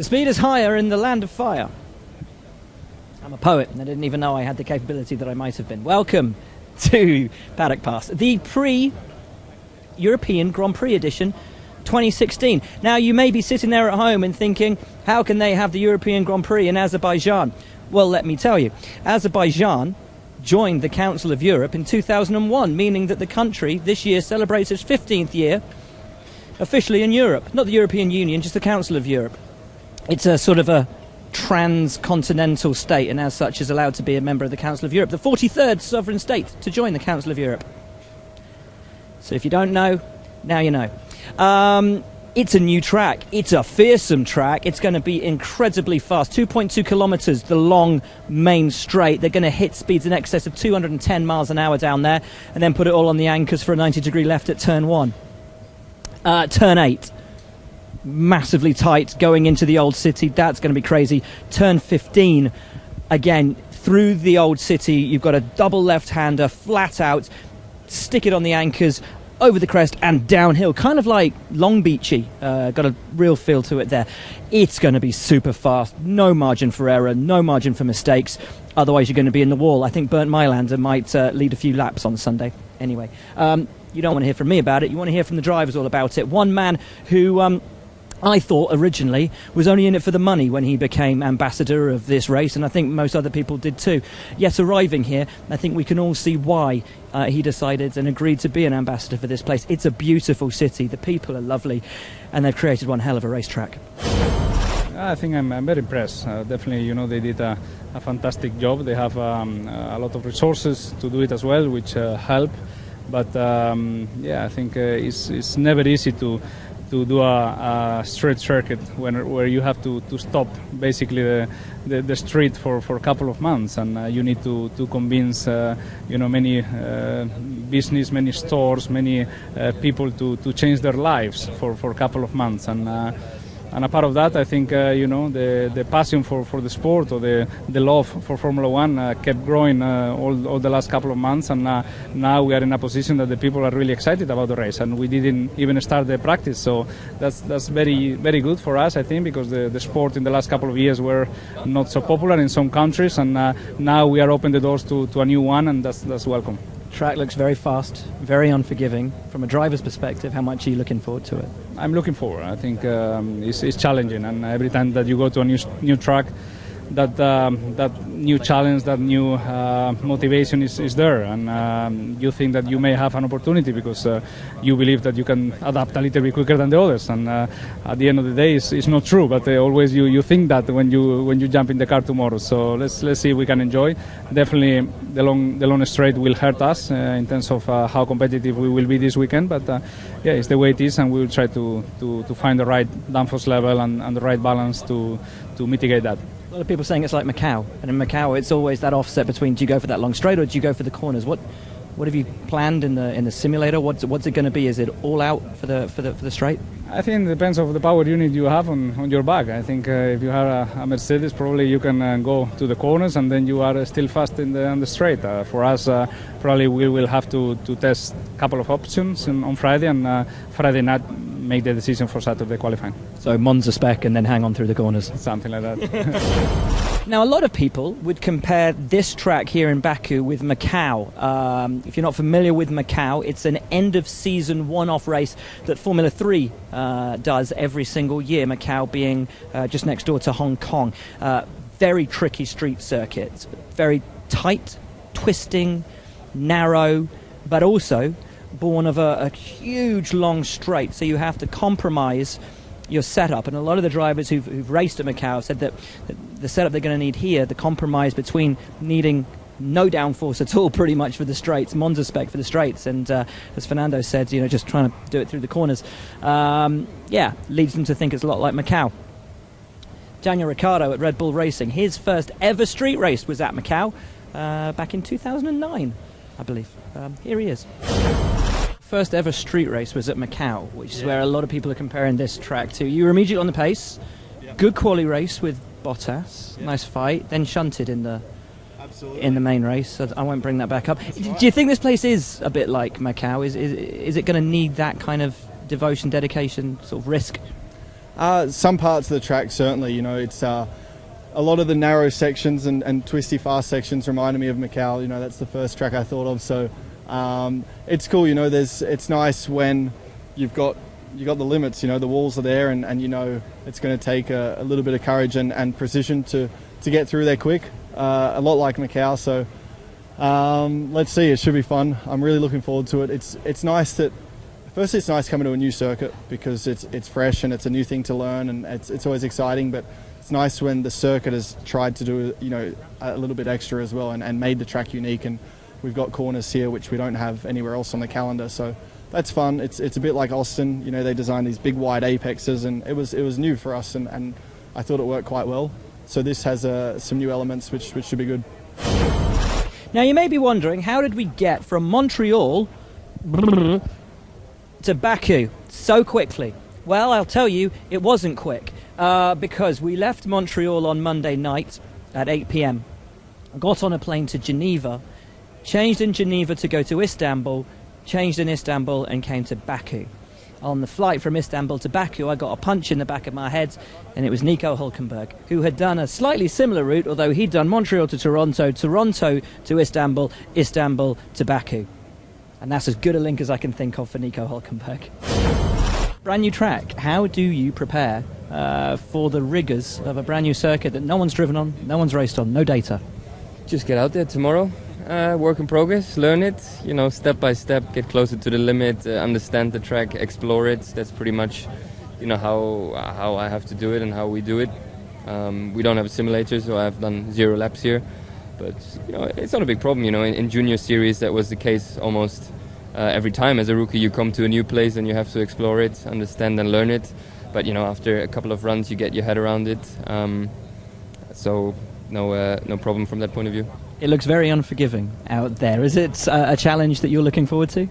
Speed is higher in the land of fire. I'm a poet, and I didn't even know I had the capability that I might have been. Welcome to Paddock Pass, the Prix European Grand Prix edition 2016. Now, you may be sitting there at home and thinking, how can they have the European Grand Prix in Azerbaijan? Well, let me tell you, Azerbaijan joined the Council of Europe in 2001, meaning that the country this year celebrates its 15th year officially in Europe. Not the European Union, just the Council of Europe. It's a sort of a transcontinental state, and as such is allowed to be a member of the Council of Europe, the 43rd sovereign state to join the Council of Europe. So if you don't know, now you know. It's a new track. It's a fearsome track. It's going to be incredibly fast. 2.2 kilometres, the long main straight. They're going to hit speeds in excess of 210 miles an hour down there, and then put it all on the anchors for a 90-degree left at turn 1. Turn 8. Massively tight going into the old city. That's going to be crazy. Turn 15, again, through the old city. You've got a double left-hander, flat out, stick it on the anchors, over the crest and downhill, kind of like Long Beachy. Got a real feel to it there. It's going to be super fast. No margin for error, no margin for mistakes. Otherwise, you're going to be in the wall. I think Bernd Mailander might lead a few laps on Sunday. Anyway, you don't want to hear from me about it. You want to hear from the drivers all about it. One man who I thought originally was only in it for the money when he became ambassador of this race, and I think most other people did too. Yet arriving here, I think we can all see why he decided and agreed to be an ambassador for this place. It's a beautiful city, the people are lovely, and they've created one hell of a racetrack. I think I'm very impressed. Definitely, you know, they did a fantastic job. They have a lot of resources to do it as well, which help. But yeah, I think it's never easy to do a straight circuit where you have to stop basically the street for a couple of months, and you need to convince you know, many business, many stores, many people to change their lives for a couple of months. And a part of that, I think, you know, the passion for the sport, or the love for Formula One kept growing all the last couple of months, and now we are in a position that the people are really excited about the race, and we didn't even start the practice, so that's very, very good for us, I think, because the sport in the last couple of years were not so popular in some countries, and now we are opening the doors to a new one, and that's welcome. Track looks very fast, very unforgiving. From a driver's perspective, how much are you looking forward to it? I'm looking forward. I think it's challenging, and every time that you go to a new track, that new challenge, that new motivation is there, and you think that you may have an opportunity because you believe that you can adapt a little bit quicker than the others, and at the end of the day it's not true, but always you think that when you jump in the car tomorrow. So let's see if we can enjoy. Definitely the long straight will hurt us in terms of how competitive we will be this weekend, but yeah, it's the way it is, and we will try to find the right downforce level and the right balance to mitigate that. A lot of people saying it's like Macau, and in Macau it's always that offset between, do you go for that long straight or do you go for the corners? What have you planned in the simulator? What's it going to be? Is it all out for the straight? I think it depends on the power unit you have on your back. I think if you have a Mercedes, probably you can go to the corners and then you are still fast on the straight. For us, probably we will have to test a couple of options on Friday, and Friday night make the decision for Saturday qualifying. So Monza spec and then hang on through the corners. Something like that. Now, a lot of people would compare this track here in Baku with Macau. If you're not familiar with Macau, it's an end-of-season one-off race that Formula 3 does every single year, Macau being just next door to Hong Kong. Very tricky street circuit, very tight, twisting, narrow, but also born of a huge long straight, so you have to compromise your setup, and a lot of the drivers who've raced at Macau said that the setup they're going to need here, the compromise between needing no downforce at all pretty much for the straights, Monza spec for the straights, and as Fernando said, you know, just trying to do it through the corners, yeah, leads them to think it's a lot like Macau. Daniel Ricciardo at Red Bull Racing, his first ever street race was at Macau back in 2009, I believe. Here he is. First ever street race was at Macau, which is where a lot of people are comparing this track to. You were immediately on the pace. Good quali race with Bottas. Nice fight. Then shunted in the main race. So I won't bring that back up. Do you think this place is a bit like Macau? Is it going to need that kind of devotion, dedication, sort of risk? Some parts of the track, certainly. You know, it's a lot of the narrow sections and twisty fast sections reminded me of Macau. You know, that's the first track I thought of. So it's cool. You know, it's nice when you've got the limits. You know, the walls are there, and you know it's going to take a little bit of courage and precision to get through there quick. A lot like Macau. So let's see. It should be fun. I'm really looking forward to it. It's nice that. Firstly, it's nice coming to a new circuit because it's fresh and it's a new thing to learn, and it's always exciting. But it's nice when the circuit has tried to do, you know, a little bit extra as well and made the track unique. And we've got corners here which we don't have anywhere else on the calendar, so that's fun. It's a bit like Austin. You know, they designed these big wide apexes, and it was new for us, and I thought it worked quite well. So this has some new elements which should be good. Now you may be wondering, how did we get from Montreal to Baku so quickly? Well, I'll tell you, it wasn't quick, because we left Montreal on Monday night at 8 p.m, got on a plane to Geneva, changed in Geneva to go to Istanbul, changed in Istanbul and came to Baku. On the flight from Istanbul to Baku, I got a punch in the back of my head, and it was Nico Hülkenberg, who had done a slightly similar route, although he'd done Montreal to Toronto, Toronto to Istanbul, Istanbul to Baku. And that's as good a link as I can think of for Nico Hülkenberg. Brand new track. How do you prepare for the rigours of a brand new circuit that no one's driven on, no one's raced on, no data? Just get out there tomorrow, work in progress, learn it, you know, step by step, get closer to the limit, understand the track, explore it. That's pretty much, you know, how I have to do it and how we do it. We don't have a simulator, so I've done 0 laps here. But, you know, it's not a big problem. You know, in junior series that was the case almost every time. As a rookie, you come to a new place and you have to explore it, understand and learn it. But, you know, after a couple of runs, you get your head around it. So no problem from that point of view. It looks very unforgiving out there. Is it a challenge that you're looking forward to?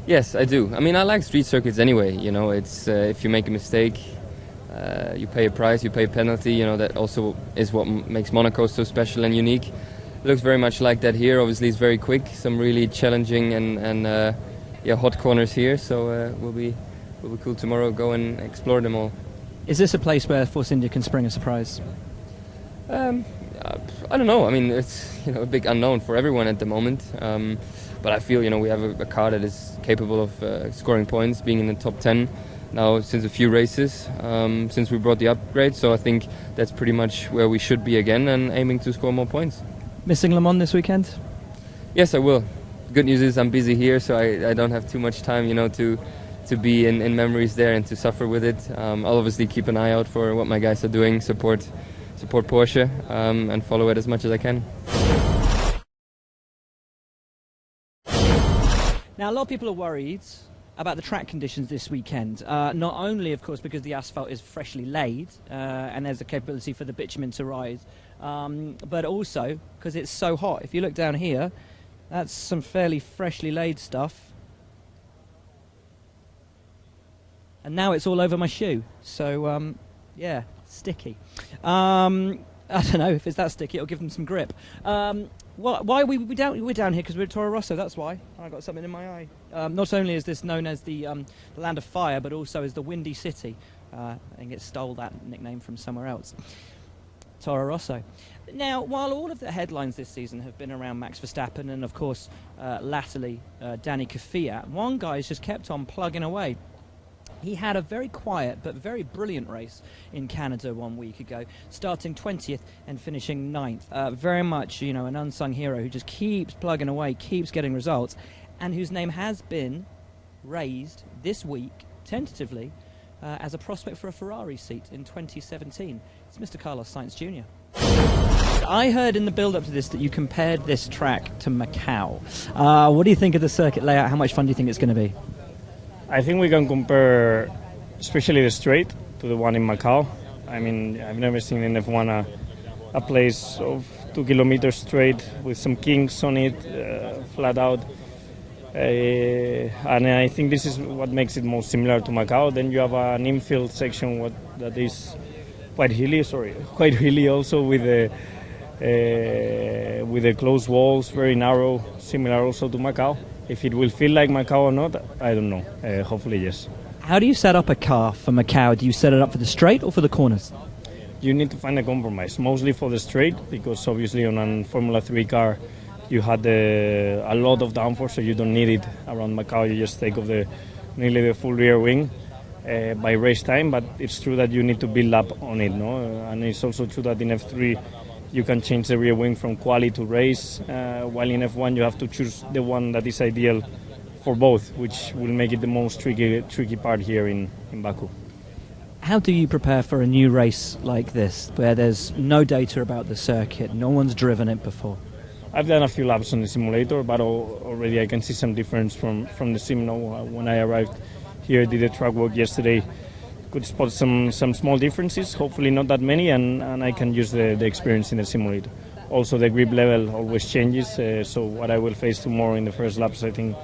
Yes, I do. I mean, I like street circuits anyway. You know, it's if you make a mistake, you pay a price, you pay a penalty. You know, that also is what makes Monaco so special and unique. It looks very much like that here. Obviously, it's very quick. Some really challenging and hot corners here. So will be cool tomorrow. Go and explore them all. Is this a place where Force India can spring a surprise? I don't know. I mean, it's, you know, a big unknown for everyone at the moment. But I feel, you know, we have a car that is capable of scoring points, being in the top 10 now since a few races, since we brought the upgrade. So I think that's pretty much where we should be again, and aiming to score more points. Missing Le Mans this weekend? Yes, I will. Good news is I'm busy here, so I don't have too much time, you know, to be in memories there and to suffer with it. I'll obviously keep an eye out for what my guys are doing, support Porsche, and follow it as much as I can. Now, a lot of people are worried about the track conditions this weekend. Not only, of course, because the asphalt is freshly laid and there's a capability for the bitumen to rise, but also because it's so hot. If you look down here, that's some fairly freshly laid stuff. And now it's all over my shoe. So, yeah, sticky. I don't know if it's that sticky. It'll give them some grip. Why are we down? We're down here because we're at Toro Rosso. That's why. I got something in my eye. Not only is this known as the Land of Fire, but also as the Windy City. I think it stole that nickname from somewhere else. Toro Rosso. Now, while all of the headlines this season have been around Max Verstappen and, of course, latterly Danny Kvyat, one guy's just kept on plugging away. He had a very quiet but very brilliant race in Canada 1 week ago, starting 20th and finishing 9th. Very much, you know, an unsung hero who just keeps plugging away, keeps getting results, and whose name has been raised this week, tentatively, as a prospect for a Ferrari seat in 2017. It's Mr. Carlos Sainz Jr. I heard in the build-up to this that you compared this track to Macau. What do you think of the circuit layout? How much fun do you think it's going to be? I think we can compare especially the straight to the one in Macau. I mean, I've never seen in F1 a place of 2 kilometers straight with some kinks on it, flat out. And I think this is what makes it most similar to Macau. Then you have an infield section that is quite hilly also with the closed walls, very narrow, similar also to Macau. If it will feel like Macau or not, I don't know. Hopefully, yes. How do you set up a car for Macau? Do you set it up for the straight or for the corners? You need to find a compromise, mostly for the straight, because obviously on a Formula 3 car you had a lot of downforce, so you don't need it around Macau. You just take off nearly the full rear wing by race time, but it's true that you need to build up on it, no? And it's also true that in F3 you can change the rear wing from quali to race, while in F1 you have to choose the one that is ideal for both, which will make it the most tricky part here in Baku. How do you prepare for a new race like this, where there's no data about the circuit, no one's driven it before? I've done a few laps on the simulator, but already I can see some difference from the sim now. When I arrived here, did a track walk yesterday, could spot some small differences, hopefully not that many, and I can use the experience in the simulator. Also, the grip level always changes, so what I will face tomorrow in the first laps, I think,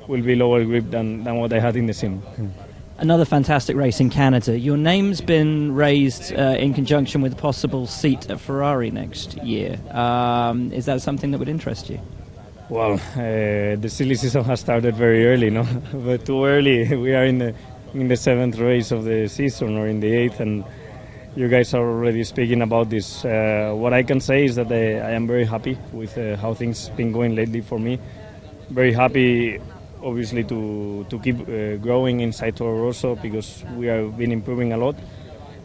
will be lower grip than what I had in the sim. Another fantastic race in Canada. Your name's been raised in conjunction with a possible seat at Ferrari next year. Is that something that would interest you? Well, the silly season has started very early, no? But too early. We are in the seventh race of the season, or in the eighth, and you guys are already speaking about this. What I can say is that I am very happy with how things been going lately for me. Very happy, obviously, to keep growing inside Toro Rosso, because we have been improving a lot.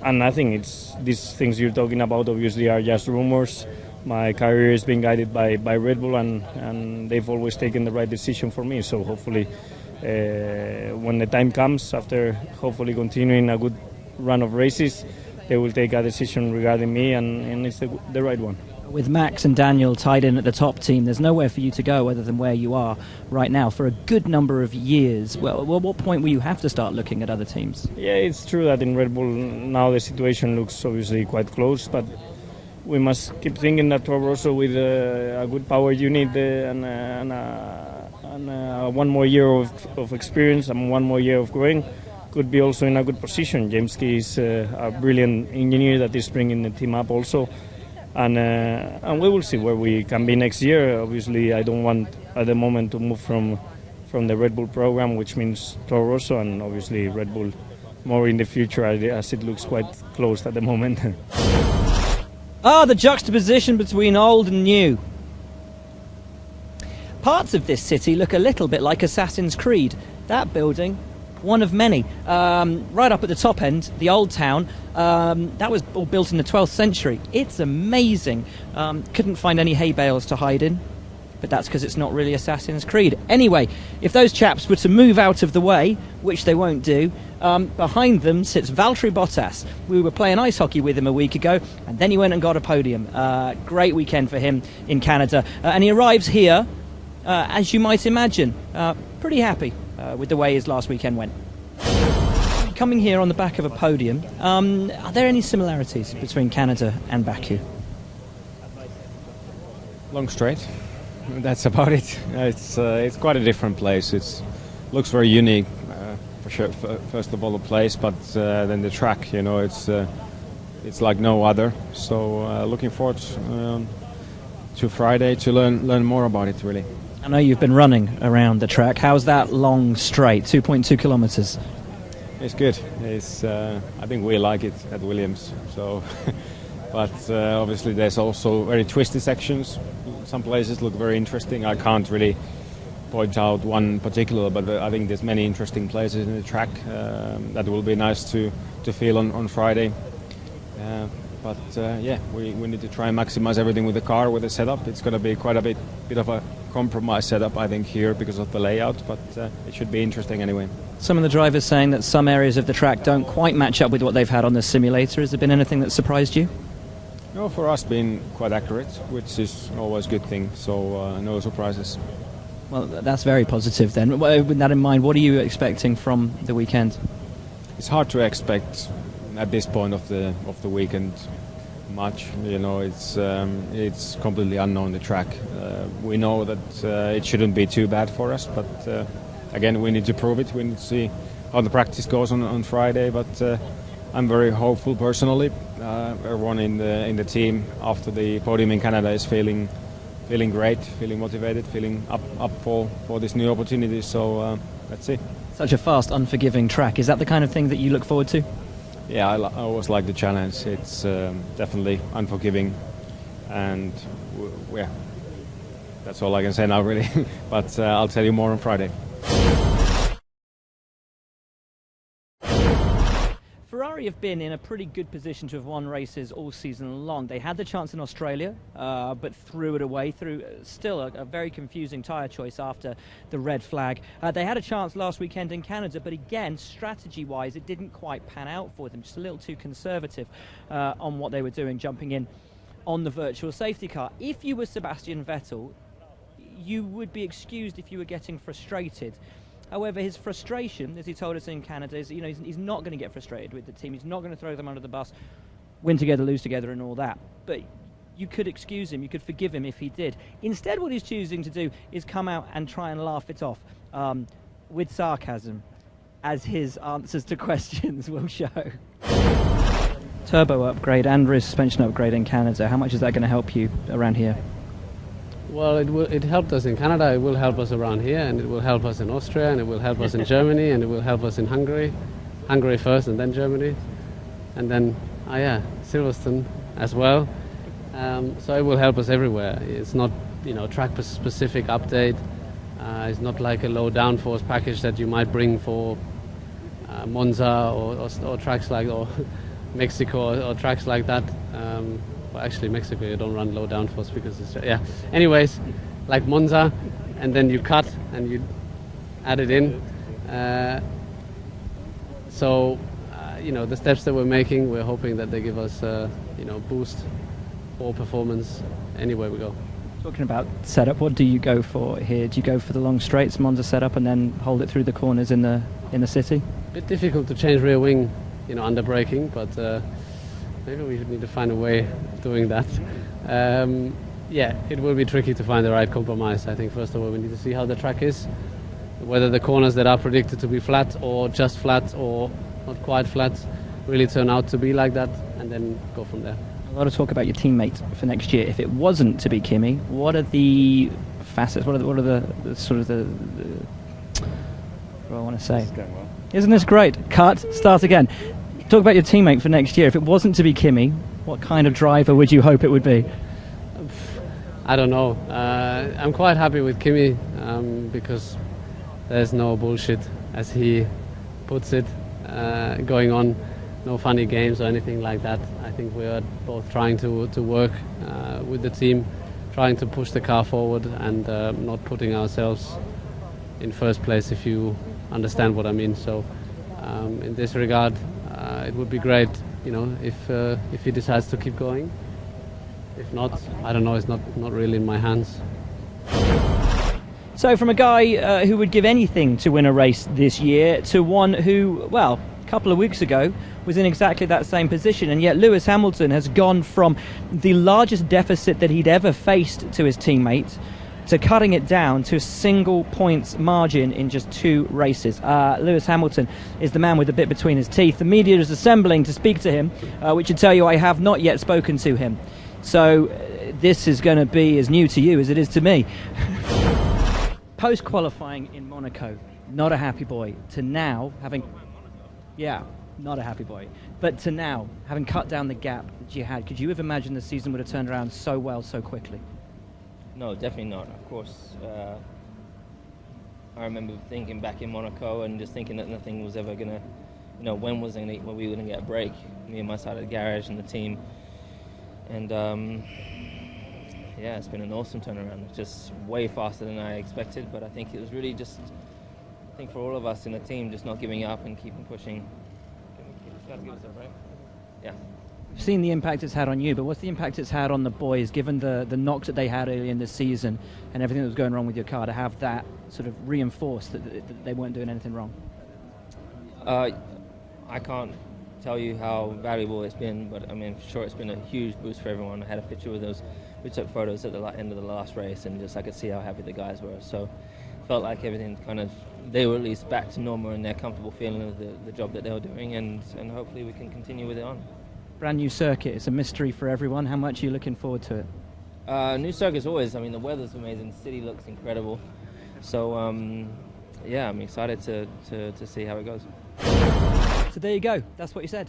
And I think these things you're talking about obviously are just rumors. My career has been guided by Red Bull, and they've always taken the right decision for me. So hopefully, when the time comes, after hopefully continuing a good run of races, they will take a decision regarding me, and it's the right one. With Max and Daniel tied in at the top team, there's nowhere for you to go other than where you are right now for a good number of years. Well, at what point will you have to start looking at other teams? Yeah, it's true that in Red Bull now the situation looks obviously quite close, but we must keep thinking that Toro Rosso with a good power unit and one more year of experience and one more year of growing could be also in a good position. James Key is a brilliant engineer that is bringing the team up also. And we will see where we can be next year. Obviously, I don't want at the moment to move from the Red Bull program, which means Toro Rosso, and obviously Red Bull more in the future, as it looks quite close at the moment. The juxtaposition between old and new. Parts of this city look a little bit like Assassin's Creed. That building, one of many. Right up at the top end, the old town, that was all built in the 12th century. It's amazing. Couldn't find any hay bales to hide in, but that's because it's not really Assassin's Creed. Anyway, if those chaps were to move out of the way, which they won't do, behind them sits Valtteri Bottas. We were playing ice hockey with him a week ago, and then he went and got a podium. Great weekend for him in Canada. And he arrives here, as you might imagine, pretty happy with the way his last weekend went. Coming here on the back of a podium, are there any similarities between Canada and Baku? Long straight. That's about it. It's quite a different place. It looks very unique, for sure. First of all, the place, but then the track. You know, it's like no other. So looking forward to Friday to learn more about it. Really. I know you've been running around the track. How's that long straight, 2.2 kilometres? It's good. I think we like it at Williams. So, but obviously there's also very twisty sections. Some places look very interesting. I can't really point out one particular, but I think there's many interesting places in the track that will be nice to feel on Friday. But we need to try and maximize everything with the car, with the setup. It's going to be quite a bit of a compromise setup, I think, here because of the layout, but it should be interesting anyway. Some of the drivers saying that some areas of the track don't quite match up with what they've had on the simulator. Has there been anything that surprised you? No, for us, been quite accurate, which is always a good thing, so no surprises. Well, that's very positive then. With that in mind, what are you expecting from the weekend? It's hard to expect at this point of the weekend much. You know, it's completely unknown, the track. We know that it shouldn't be too bad for us, but again, we need to prove it. We need to see how the practice goes on Friday, but I'm very hopeful personally. Everyone in the team after the podium in Canada is feeling feeling great, feeling motivated, feeling up for this new opportunity. So let's see. Such a fast, unforgiving track. Is that the kind of thing that you look forward to? Yeah, I always like the challenge. It's definitely unforgiving, and yeah, that's all I can say now, really. But I'll tell you more on Friday. Ferrari have been in a pretty good position to have won races all season long. They had the chance in Australia, but threw it away through still a very confusing tyre choice after the red flag. They had a chance last weekend in Canada, but again, strategy-wise, it didn't quite pan out for them. Just a little too conservative on what they were doing, jumping in on the virtual safety car. If you were Sebastian Vettel, you would be excused if you were getting frustrated. However, his frustration, as he told us in Canada, is he's not going to get frustrated with the team. He's not going to throw them under the bus, win together, lose together, and all that. But you could excuse him, you could forgive him if he did. Instead, what he's choosing to do is come out and try and laugh it off with sarcasm, as his answers to questions will show. Turbo upgrade and rear suspension upgrade in Canada. How much is that going to help you around here? Well, it helped us in Canada, it will help us around here, and it will help us in Austria, and it will help us in Germany, and it will help us in Hungary. Hungary first and then Germany. And then, Silverstone as well. So it will help us everywhere. It's not, track-specific update. It's not like a low downforce package that you might bring for Monza or tracks like, or Mexico or tracks like that. Well, actually, Mexico, you don't run low downforce because it's... Yeah. Anyways, like Monza, and then you cut and you add it in. The steps that we're making, we're hoping that they give us, boost for performance anywhere we go. Talking about setup, what do you go for here? Do you go for the long straights, Monza setup, and then hold it through the corners in the city? A bit difficult to change rear wing, under braking, but... maybe we need to find a way of doing that. It will be tricky to find the right compromise. I think first of all we need to see how the track is, whether the corners that are predicted to be flat or just flat or not quite flat really turn out to be like that, and then go from there. A lot of talk about your teammate for next year. If it wasn't to be Kimi, what are the facets? What are the sort of the what do I want to say? Isn't this great? Cut. Start again. Talk about your teammate for next year. If it wasn't to be Kimi, what kind of driver would you hope it would be? I don't know. I'm quite happy with Kimi because there's no bullshit, as he puts it, going on. No funny games or anything like that. I think we are both trying to work with the team, trying to push the car forward and not putting ourselves in first place, if you understand what I mean. So in this regard, it would be great, if he decides to keep going. If not, I don't know, it's not really in my hands. So from a guy who would give anything to win a race this year to one who, a couple of weeks ago was in exactly that same position, and yet Lewis Hamilton has gone from the largest deficit that he'd ever faced to his teammate to cutting it down to a single points margin in just 2 races. Lewis Hamilton is the man with the bit between his teeth. The media is assembling to speak to him, which should tell you I have not yet spoken to him. So this is going to be as new to you as it is to me. Post-qualifying in Monaco, not a happy boy, to now having... Yeah, not a happy boy. But to now, having cut down the gap that you had, could you have imagined the season would have turned around so well, so quickly? No, definitely not. Of course, I remember thinking back in Monaco and just thinking that nothing was ever going to, when we were going to get a break, me and my side of the garage and the team. And it's been an awesome turnaround. Just way faster than I expected, but I think it was really just, for all of us in the team, just not giving up and keeping pushing. Give us a break. Yeah. We've seen the impact it's had on you, but what's the impact it's had on the boys, given the knocks that they had early in the season and everything that was going wrong with your car, to have that sort of reinforced that they weren't doing anything wrong? I can't tell you how valuable it's been, but I mean, for sure it's been a huge boost for everyone. I had a picture with those. We took photos at the end of the last race, and just I could see how happy the guys were. So felt like everything they were at least back to normal and they're comfortable feeling of the job that they were doing, and hopefully we can continue with it on. Brand new circuit, it's a mystery for everyone. How much are you looking forward to it? New circuits always. I mean, the weather's amazing. The city looks incredible. So, yeah, I'm excited to see how it goes. So there you go. That's what he said.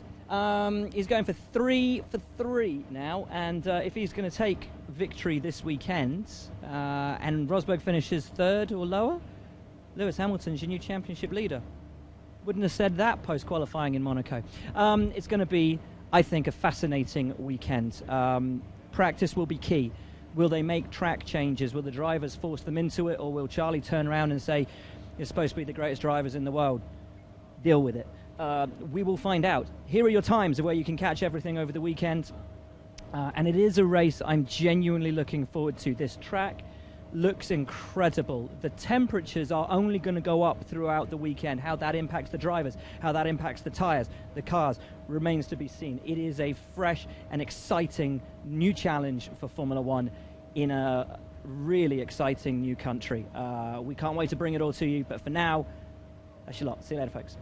He's going for 3 for 3 now, and if he's going to take victory this weekend, and Rosberg finishes 3rd or lower, Lewis Hamilton's your new championship leader. Wouldn't have said that post-qualifying in Monaco. It's going to be, I think, a fascinating weekend. Practice will be key. Will they make track changes? Will the drivers force them into it, or will Charlie turn around and say, you're supposed to be the greatest drivers in the world? Deal with it. We will find out. Here are your times of where you can catch everything over the weekend. And it is a race I'm genuinely looking forward to. This track looks incredible. The temperatures are only going to go up throughout the weekend. How that impacts the drivers, how that impacts the tyres, the cars, remains to be seen. It is a fresh and exciting new challenge for Formula One in a really exciting new country. We can't wait to bring it all to you, but for now, that's your lot. See you later, folks.